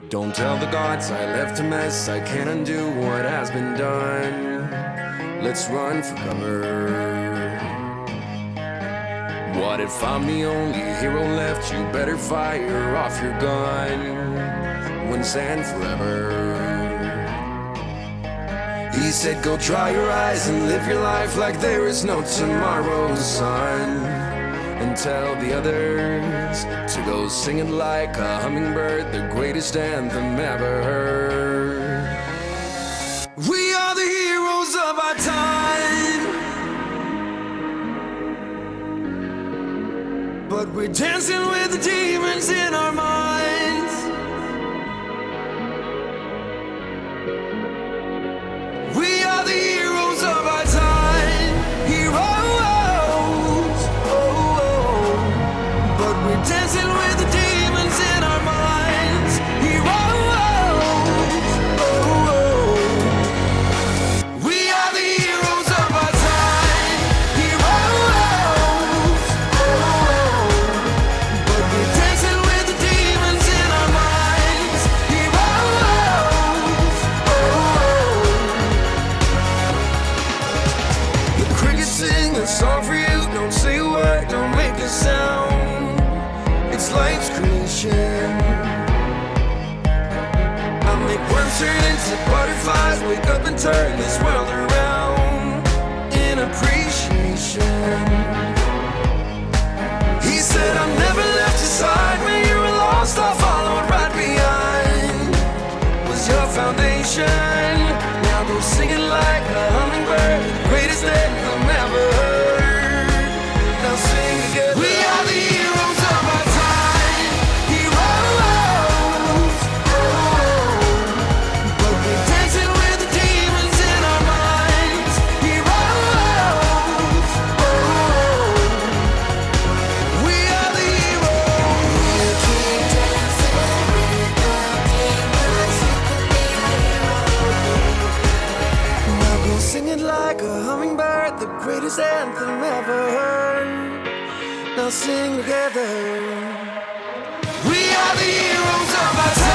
Don't tell the gods I left a mess. I can't undo what has been done. Let's run for cover. What if I'm the only hero left? You better fire off your gun once and forever. He said go dry your eyes and live your life like there is no tomorrow, son. And tell the others to go sing it like a hummingbird, the greatest anthem ever heard. We are the heroes of our time, but we're dancing with the demons in our minds. We are the heroes of our time, heroes. Dancing with the demons in our minds. Heroes. We are the heroes of our time. Heroes. But we're dancing with the demons in our minds. Heroes. The crickets sing a song for you. Don't say a word, don't make a sound. It's life's creation. I make worms turn into butterflies, wake up and turn this world around in appreciation. He said I've never left your side when you were lost. I followed right behind. Was your foundation. Now go sing it like a hummingbird, the greatest anthem ever heard. Now sing together. We are the heroes of our time. Singing like a hummingbird, the greatest anthem ever heard. Now sing together. We are the heroes of our time.